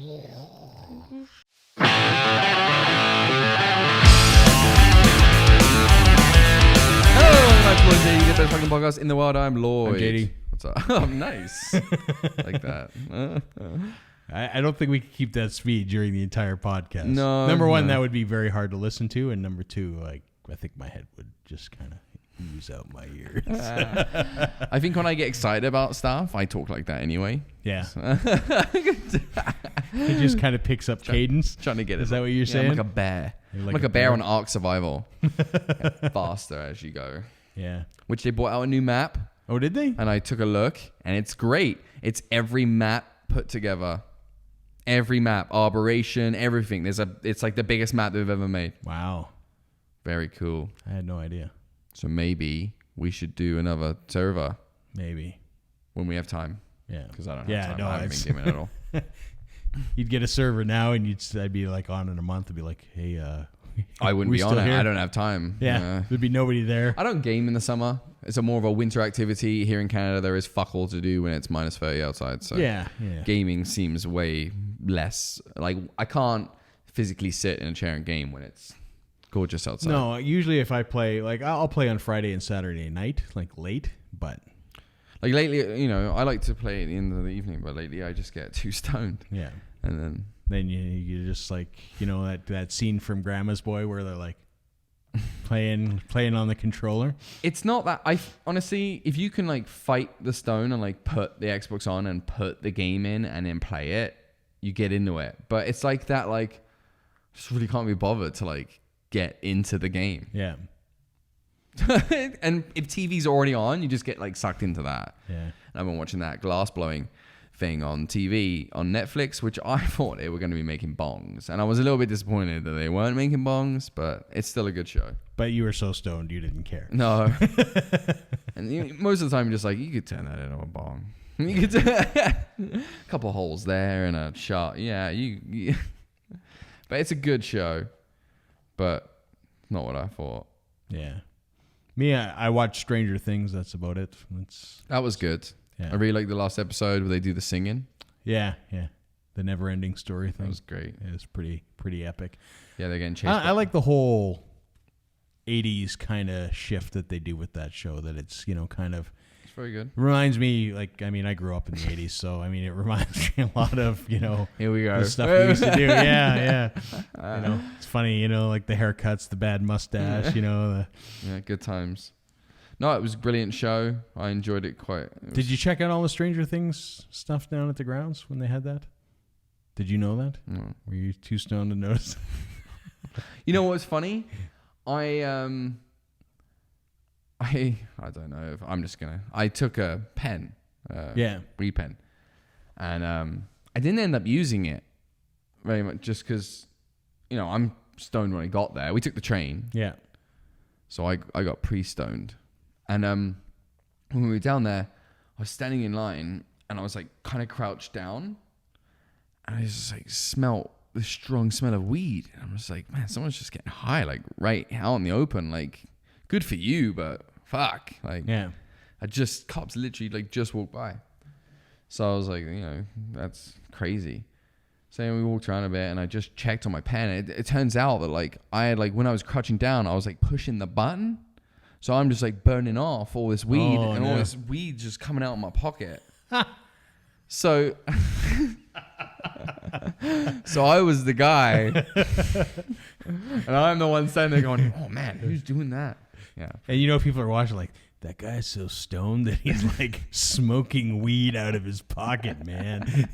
Lloyd and JD, the best fucking podcast in the world. I'm Lloyd. I'm JD. What's up? Oh, nice. Like that. I don't think we can keep that speed during the entire podcast. No. Number one, that would be very hard to listen to, and number two, like I think my head would just kind of ooze out my ears. I think when I get excited about stuff, I talk like that anyway. Yeah. It just kind of picks up cadence. Trying to get it. Is that what you're saying? I'm like a bear. I'm like a bear on Ark Survival. Faster as you go. Yeah. Which they brought out a new map. Oh, did they? And I took a look, and it's great. It's every map put together. Every map, Arboration, everything. It's like the biggest map they've ever made. Wow. Very cool. I had no idea. So maybe we should do another server. Maybe. When we have time. Yeah. Because I don't have time. I haven't been gaming at all. You'd get a server now, and I'd be like on in a month. I'd be like, hey, I wouldn't be on it. Here? I don't have time. Yeah. There'd be nobody there. I don't game in the summer. It's more of a winter activity. Here in Canada, there is fuck all to do when it's minus 30 outside. So yeah. Gaming seems way less. Like, I can't physically sit in a chair and game when it's gorgeous outside. No, usually if I play, like I'll play on Friday and Saturday night, like late, but... Like lately, you know, I like to play at the end of the evening, but lately I just get too stoned. Yeah. And then you just like, you know, that scene from Grandma's Boy where they're like playing on the controller. It's not that. Honestly, if you can like fight the stone and like put the Xbox on and put the game in and then play it, you get into it. But it's like that, like, just really can't be bothered to like get into the game. Yeah. And if TV's already on, you just get like sucked into that. Yeah. And I've been watching that Glassblowing thing on TV on Netflix, which I thought they were going to be making bongs, and I was a little bit disappointed that they weren't making bongs, but it's still a good show. But you were so stoned you didn't care. No. And most of the time you're just like, you could turn that into a bong. You could a couple holes there and a shot. Yeah, you but it's a good show, but not what I thought. Yeah. Me, I watched Stranger Things. That's about it. That was good. Yeah. I really liked the last episode where they do the singing. Yeah. The never-ending story thing. That was great. It was pretty epic. Yeah, they're getting chased. I like the whole 80s kind of shift that they do with that show. That it's, you know, kind of... It's very good. Reminds me, like, I mean, I grew up in the 80s, so, I mean, it reminds me a lot of, you know... Here we go. The stuff we used to do. Yeah. You know, it's funny, you know, like the haircuts, the bad mustache, you know. Yeah, good times. No, it was a brilliant show. I enjoyed it quite. Did you check out all the Stranger Things stuff down at the grounds when they had that? Did you know that? No. Were you too stoned to notice? You know what's funny? I don't know if I'm just gonna. I took a pen, Wii pen, and I didn't end up using it very much just because, you know, I'm stoned when I got there. We took the train, Yeah. so I got pre-stoned, and when we were down there, I was standing in line and I was like kind of crouched down, and I just like smelt the strong smell of weed, and I was like, man, someone's just getting high like right out in the open, like good for you, but. Fuck. Like, Yeah. Cops literally like just walked by. So I was like, you know, that's crazy. So we walked around a bit and I just checked on my pen. It turns out that like I had like when I was crouching down, I was like pushing the button. So I'm just like burning off all this weed all this weed just coming out of my pocket. So I was the guy. And I'm the one standing there going, oh man, who's doing that? Yeah. And you know, people are watching like, that guy's so stoned that he's like smoking weed out of his pocket, man. He's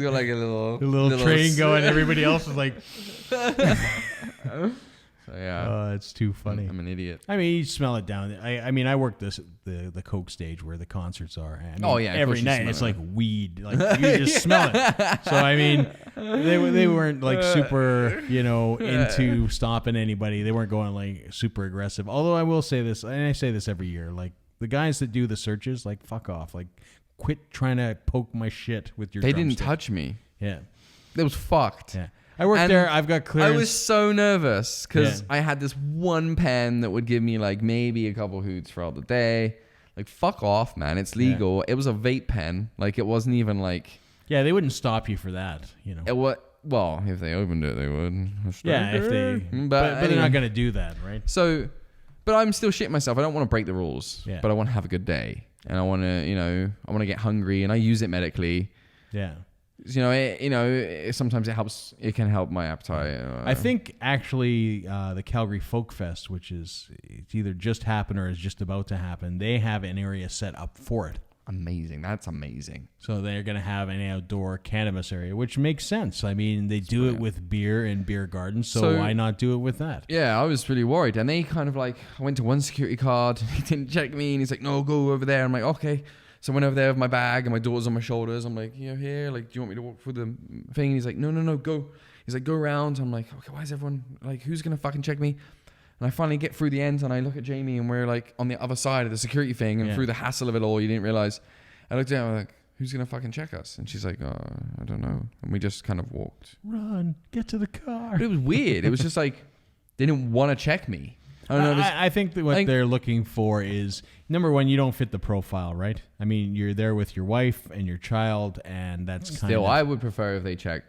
got like a little train going. Everybody else is like, so yeah. Oh, it's too funny. I'm an idiot. I mean, you smell it down. I mean, I work the Coke stage where the concerts are. I mean, yeah. Every night it's like weed. Like you just smell it. So I mean, they weren't like super, you know, into stopping anybody. They weren't going like super aggressive. Although I will say this, and I say this every year, like the guys that do the searches, like fuck off, like quit trying to poke my shit with your. They drumstick. didn't touch me. Yeah, it was fucked. Yeah. I worked there. I've got clearance. I was so nervous because I had this one pen that would give me like maybe a couple hoots throughout the day. Like, fuck off, man. It's legal. Yeah. It was a vape pen. Like, it wasn't even like... Yeah, they wouldn't stop you for that, you know. Well, if they opened it, they would. Yeah, if they, but they're not going to do that, right? So, but I'm still shitting myself. I don't want to break the rules, Yeah. but I want to have a good day, and I want to, I want to get hungry, and I use it medically. Yeah. Sometimes it helps. It can help my appetite. I think actually the Calgary Folk Fest, which is it's either just happened or is just about to happen, they have an area set up for it. Amazing. That's amazing. So they're going to have an outdoor cannabis area, which makes sense. I mean, they do it with beer and beer gardens, so why not do it with that? Yeah, I was really worried. And they kind of I went to one security guard. He didn't check me, and he's like, no, go over there. I'm like, okay. So I went over there with my bag, and my daughter's on my shoulders. I'm like, here. Like, do you want me to walk through the thing? And he's like, no, go. He's like, go around. I'm like, okay, why is everyone, who's going to fucking check me? And I finally get through the end, and I look at Jamie, and we're on the other side of the security thing, and through the hassle of it all, you didn't realize. I looked at her, I'm like, who's going to fucking check us? And she's like, I don't know. And we just kind of walked. Run, get to the car. But it was weird. It was just they didn't want to check me. I don't know. I think that what they're looking for is, number one, you don't fit the profile, right? I mean, you're there with your wife and your child, and that's kind of... Still, I would prefer if they checked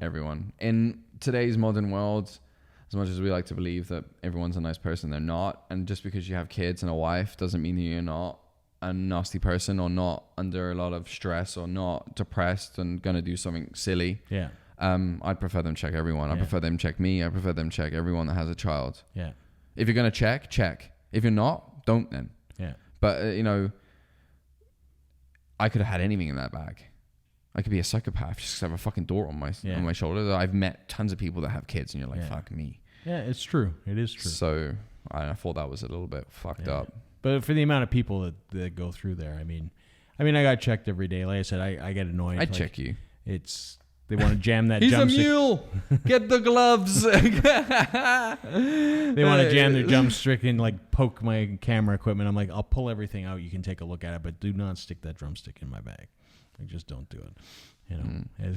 everyone. In today's modern world, as much as we like to believe that everyone's a nice person, they're not. And just because you have kids and a wife doesn't mean that you're not a nasty person or not under a lot of stress or not depressed and going to do something silly. Yeah. I'd prefer them check everyone. I prefer them check me. I prefer them check everyone that has a child. Yeah. If you're going to check. If you're not, don't then. Yeah. But, I could have had anything in that bag. I could be a psychopath just 'cause I have a fucking door on my shoulder. I've met tons of people that have kids, and you're like, fuck me. Yeah, it's true. It is true. So I thought that was a little bit fucked up. But for the amount of people that go through there, I mean, I got checked every day. Like I said, I get annoyed. I'd check you. They want to jam that He's jump a mule. Get the gloves. They want to jam their jump stick and poke my camera equipment. I'm like, I'll pull everything out. You can take a look at it, but do not stick that drumstick in my bag. Just don't do it.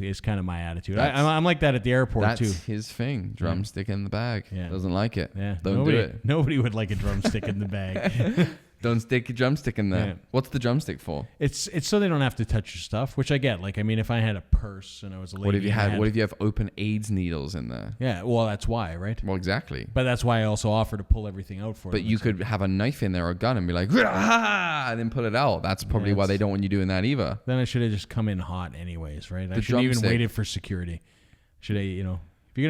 It's kind of my attitude. I'm like that at the airport too. That's his thing. Drumstick in the bag. Yeah. Doesn't like it. Yeah. Don't do it. Nobody would like a drumstick in the bag. Don't stick your drumstick in there. Yeah. What's the drumstick for? It's so they don't have to touch your stuff, which I get. If I had a purse and I was a lady, what if you have open AIDS needles in there? Yeah, well, that's why, right? Well, exactly. But that's why I also offer to pull everything out for them. But you could have a knife in there or a gun and be like, and then pull it out. That's probably why they don't want you doing that either. Then I should have just come in hot anyways, right? I should have even waited for security. Should I, if you're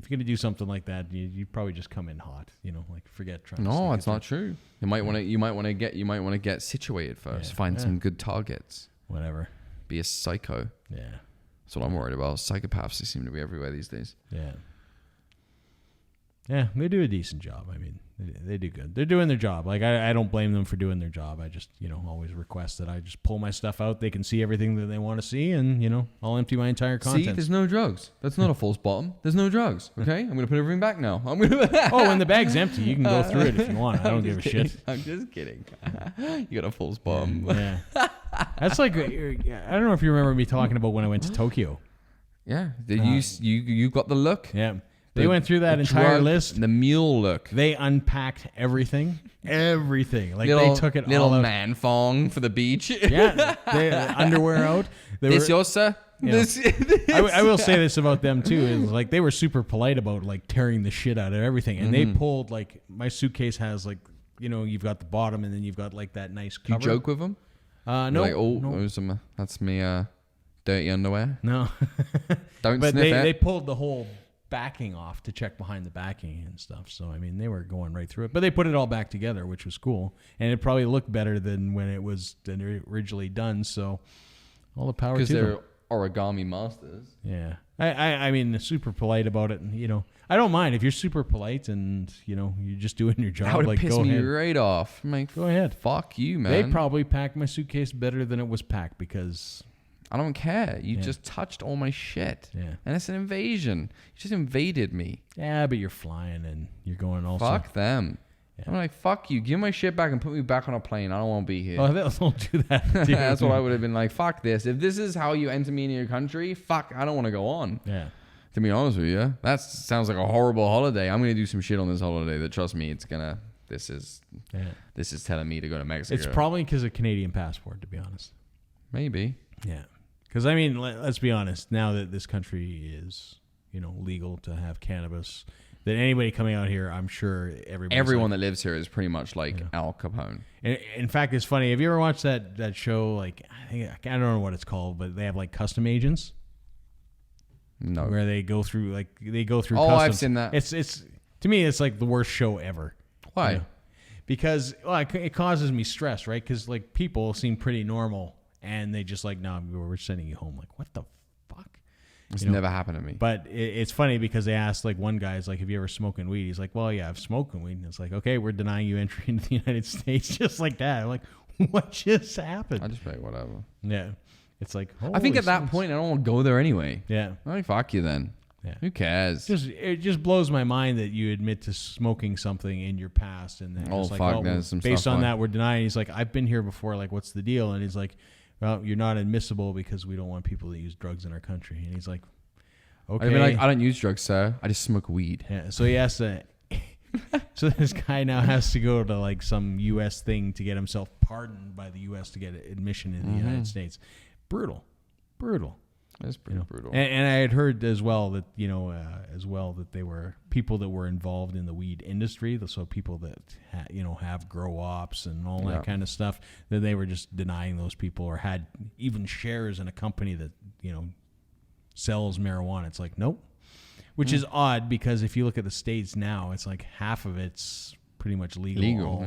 gonna do something like that, you probably just come in hot, forget trying. No, it's not true. You might want to get situated first. Find some good targets. Whatever. Be a psycho. Yeah. That's what I'm worried about. Psychopaths, they seem to be everywhere these days. Yeah. Yeah, they do a decent job. I mean, they do good. They're doing their job. I don't blame them for doing their job. I just, always request that I just pull my stuff out. They can see everything that they want to see, and, I'll empty my entire content. See, there's no drugs. That's not a false bottom. There's no drugs, okay? I'm going to put everything back now. When the bag's empty, you can go through it if you want. I don't give a shit. I'm just kidding. You got a false bottom. Yeah. That's I don't know if you remember me talking about when I went to Tokyo. Yeah. You got the look? Yeah. They went through that entire list. The mule look. They unpacked everything. Everything. They took it all out. Little man thong for the beach. Yeah. Underwear out. Yours, sir? I will say this about them, too. Is they were super polite about, tearing the shit out of everything. And they pulled, my suitcase has, you've got the bottom and then you've got, that nice cover. Do you joke with them? No. No. That's me, dirty underwear. No. Don't but sniff it. They pulled the whole backing off to check behind the backing and stuff. So, they were going right through it. But they put it all back together, which was cool. And it probably looked better than when it was originally done. So, all the power to them. Because they're Origami Monsters. Yeah. I super polite about it. And, I don't mind. If you're super polite and, you're just doing your job, that would piss me right off. I'm like, go ahead. Fuck you, man. They probably packed my suitcase better than it was packed because... I don't care. You just touched all my shit. Yeah. And it's an invasion. You just invaded me. Yeah, but you're flying and you're going also. Fuck them. Yeah. I'm like, fuck you. Give my shit back and put me back on a plane. I don't want to be here. Oh, they'll do that. That's what I would have been like. Fuck this. If this is how you enter me in your country, fuck, I don't want to go on. Yeah. To be honest with you, that sounds like a horrible holiday. I'm going to do some shit on this holiday that, trust me, this is telling me to go to Mexico. It's probably because of Canadian passport, to be honest. Maybe. Yeah. Because, I mean, let's be honest. Now that this country is, legal to have cannabis, that anybody coming out here, I'm sure everyone that lives here is pretty much like Al Capone. And in fact, it's funny. Have you ever watched that show? Like, I don't know what it's called, but they have like custom agents. No. Where they go through Oh, customs. I've seen that. It's to me, it's like the worst show ever. Why? Because it causes me stress, right? Because like people seem pretty normal, and they just like, no, we're sending you home. Like, what the fuck? It's never happened to me. But it's funny because they asked, like, one guy's like, have you ever smoking weed? He's like, well, yeah, I've smoking weed. And it's like, okay, we're denying you entry into the United States just like that. I'm like, what just happened? I just play whatever. Yeah. It's like, I think at that point, I don't want to go there anyway. Yeah. Like, fuck you then. Yeah. Who cares? It just blows my mind that you admit to smoking something in your past, and then it's like, fuck, there's some based stuff on on. that, we're denying. He's like, I've been here before. Like, what's the deal? And he's like, well, you're not admissible because we don't want people to use drugs in our country. And he's like, okay. I'd be like, I don't use drugs, sir. I just smoke weed. Yeah. So he has to. So this guy now has to go to like some U.S. thing to get himself pardoned by the U.S. to get admission in the United States. Brutal. That's pretty brutal. And I had heard as well that they were people that were involved in the weed industry, so people that have grow ops and all that kind of stuff, that they were just denying those people or had even shares in a company that sells marijuana. It's like, nope. Which is odd because if you look at the States now, it's like half of it's pretty much legal.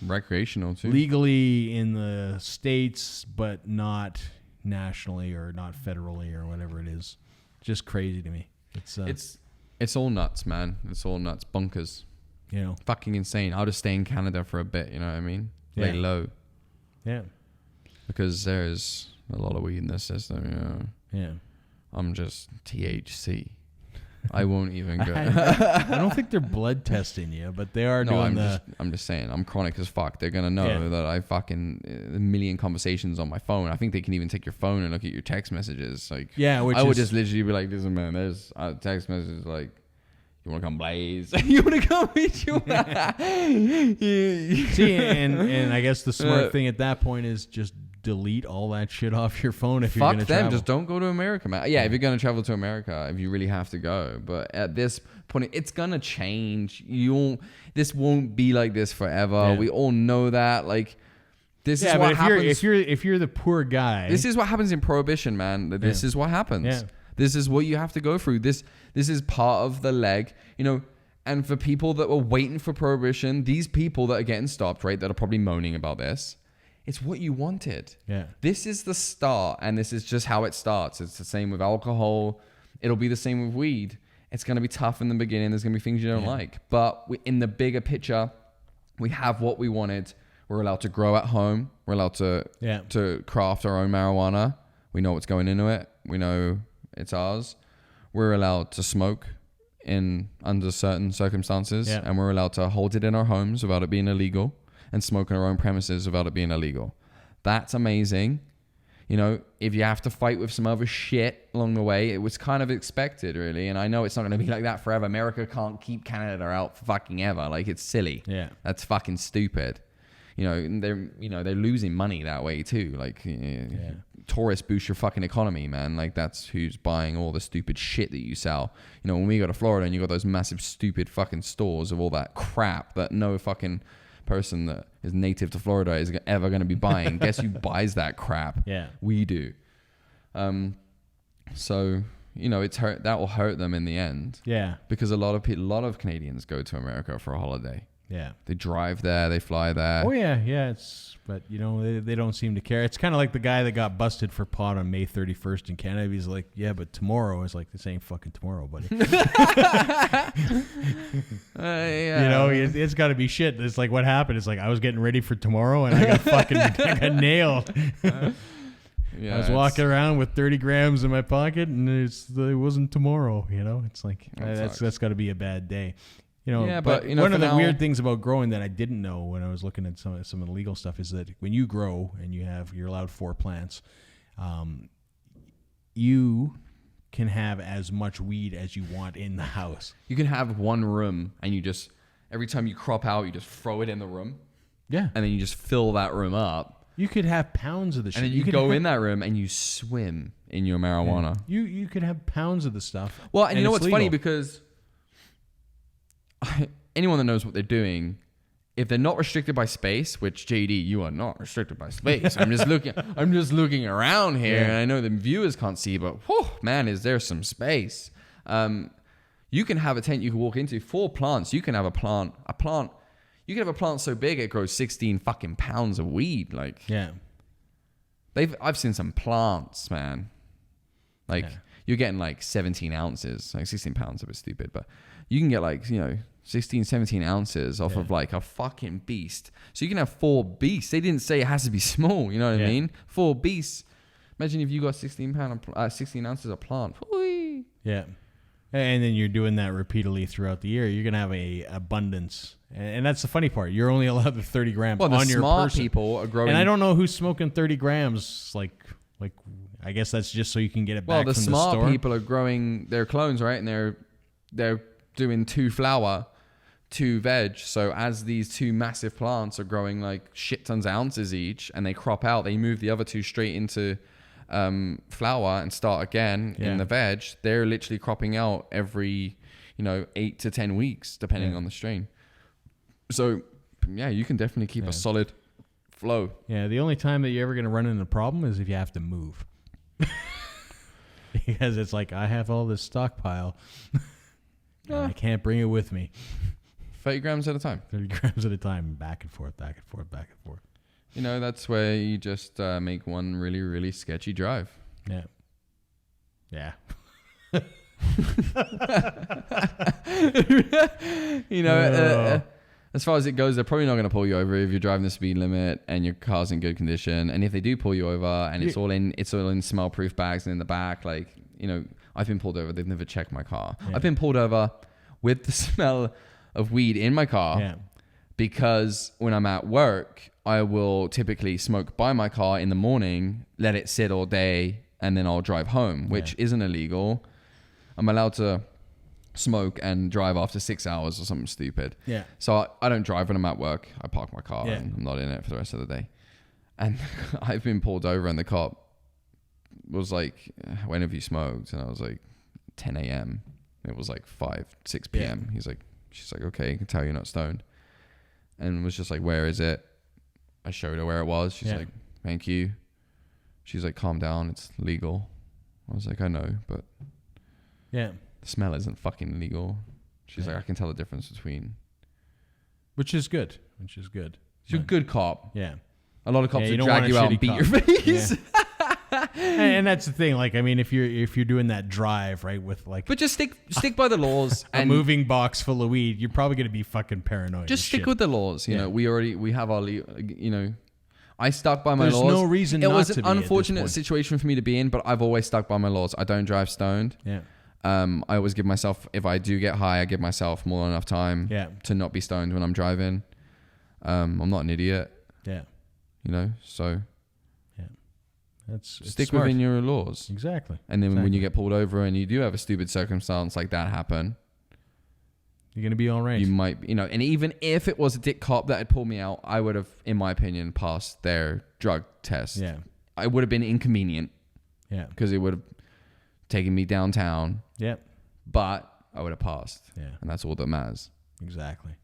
Recreational too. Legally in the States, but not nationally or not federally or whatever it is. Just crazy to me. It's all nuts, man. It's all nuts. Bonkers. Fucking insane. I'll just stay in Canada for a bit, you know what I mean? Lay low. Yeah. Because there's a lot of weed in this system, Yeah. I'm just THC. I won't even go. I don't think they're blood testing you, but they are doing I'm just saying, I'm chronic as fuck. They're going to know that I fucking a million conversations on my phone. I think they can even take your phone and look at your text messages. Like, I would just literally be like, listen, man, there's text messages like, you want to come blaze? You want to come meet you? See, and I guess the smart thing at that point is just delete all that shit off your phone if you're going to travel. Fuck them. Just don't go to America, man. Yeah, if you're going to travel to America, if you really have to go. But at this point, it's going to change. This won't be like this forever. Yeah. We all know that. Like, this is what happens. If you're the poor guy. This is what happens in Prohibition, man. This is what happens. Yeah. This is what you have to go through. This is part of the leg, and for people that were waiting for Prohibition, these people that are getting stopped, right, that are probably moaning about this, it's what you wanted. Yeah. This is the start, and this is just how it starts. It's the same with alcohol. It'll be the same with weed. It's going to be tough in the beginning. There's going to be things you don't like. But in the bigger picture, we have what we wanted. We're allowed to grow at home. We're allowed to craft our own marijuana. We know what's going into it. We know it's ours. We're allowed to smoke under certain circumstances, and we're allowed to hold it in our homes without it being illegal, and smoke on our own premises without it being illegal. That's amazing. If you have to fight with some other shit along the way, it was kind of expected, really. And I know it's not going to be like that forever. America can't keep Canada out for fucking ever. Like, it's silly. Yeah. That's fucking stupid. They're losing money that way too. Like, tourists boost your fucking economy, man. Like, that's who's buying all the stupid shit that you sell. When we go to Florida and you got those massive stupid fucking stores of all that crap that no fucking person that is native to Florida is ever going to be buying. Guess who buys that crap? Yeah, we do. So it's hurt. That will hurt them in the end. Yeah, because a lot of Canadians go to America for a holiday. Yeah, they drive there, they fly there. Oh yeah. But they don't seem to care. It's kind of like the guy that got busted for pot on May 31st in Canada. He's like, yeah, but tomorrow is like, this ain't fucking tomorrow, buddy. It's got to be shit. It's like, what happened? It's like, I was getting ready for tomorrow and I got nailed. I was walking around with 30 grams in my pocket and it wasn't tomorrow. It's like, that's got to be a bad day. But one of the weird things about growing that I didn't know when I was looking at some of the legal stuff is that when you grow and you're allowed 4 plants, you can have as much weed as you want in the house. You can have one room and you just, every time you crop out, you just throw it in the room. Yeah. And then you just fill that room up. You could have pounds of the shit. And then you go in that room and you swim in your marijuana. Yeah. You could have pounds of the stuff. Well, and you know what's legal. funny? Because anyone that knows what they're doing, if they're not restricted by space, which JD, you are not restricted by space. I'm just looking around here, and I know the viewers can't see, but whew, man, is there some space? You can have a tent you can walk into for plants. You can have a plant. You can have a plant so big it grows 16 fucking pounds of weed. Like, yeah, I've seen some plants, man. Like, you're getting like 17 ounces, like 16 pounds, a bit stupid, but you can get like, 16, 17 ounces off of like a fucking beast. So you can have 4 beasts. They didn't say it has to be small. You know what I mean? 4 beasts. Imagine if you got 16 ounces of plant. Whee! Yeah. And then you're doing that repeatedly throughout the year. You're going to have a abundance. And that's the funny part. You're only allowed the 30 grams on your person. Well, the smart people are growing. And I don't know who's smoking 30 grams. Like I guess that's just so you can get it back from the store. Well, the smart people are growing their clones, right? And they're doing 2 flower, 2 veg. So as these 2 massive plants are growing like shit tons of ounces each, and they crop out, they move the other 2 straight into flower and start again in the veg. They're literally cropping out every 8 to 10 weeks depending on the strain. So you can definitely keep a solid flow. The only time that you're ever going to run into a problem is if you have to move. Because it's like, I have all this stockpile and I can't bring it with me. 30 grams at a time. 30 grams at a time, back and forth. That's where you just make one really, really sketchy drive. Yeah. As far as it goes, they're probably not going to pull you over if you're driving the speed limit and your car's in good condition. And if they do pull you over and it's all in smell-proof bags and in the back, I've been pulled over. They've never checked my car. Yeah. I've been pulled over with the smell of weed in my car because when I'm at work, I will typically smoke by my car in the morning, let it sit all day, and then I'll drive home, which isn't illegal. I'm allowed to smoke and drive after 6 hours or something stupid. Yeah. So I don't drive when I'm at work. I park my car and I'm not in it for the rest of the day. And I've been pulled over and the cop was like, when have you smoked? And I was like, 10 a.m. It was like 6 p.m. She's like, okay, I can tell you're not stoned. And was just like, where is it? I showed her where it was. She's like, thank you. She's like, calm down. It's legal. I was like, I know, but the smell isn't fucking legal. She's like, I can tell the difference between. Which is good. You're a good cop. Yeah. A lot of cops will drag you out and beat your face. And that's the thing. Like, I mean, if you're doing that drive, right, with like, but just stick by the laws. A moving box full of weed, you're probably gonna be fucking paranoid. Just stick with the laws. You know, we have our, I stuck by my laws. There's no reason. It was an unfortunate situation for me to be in, but I've always stuck by my laws. I don't drive stoned. Yeah. I always give myself, if I do get high, I give myself more than enough time to not be stoned when I'm driving. I'm not an idiot. Yeah. So. It's stick smart. within your laws. Exactly. And then when you get pulled over and you do have a stupid circumstance like that happen, you're going to be all right. You might, and even if it was a dick cop that had pulled me out, I would have, in my opinion, passed their drug test. Yeah. I would have been inconvenient. Yeah. Because it would have taken me downtown. Yeah. But I would have passed. Yeah. And that's all that matters. Exactly.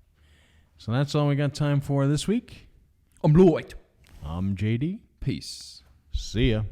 So that's all we got time for this week. I'm Lloyd. I'm JD. Peace. See ya.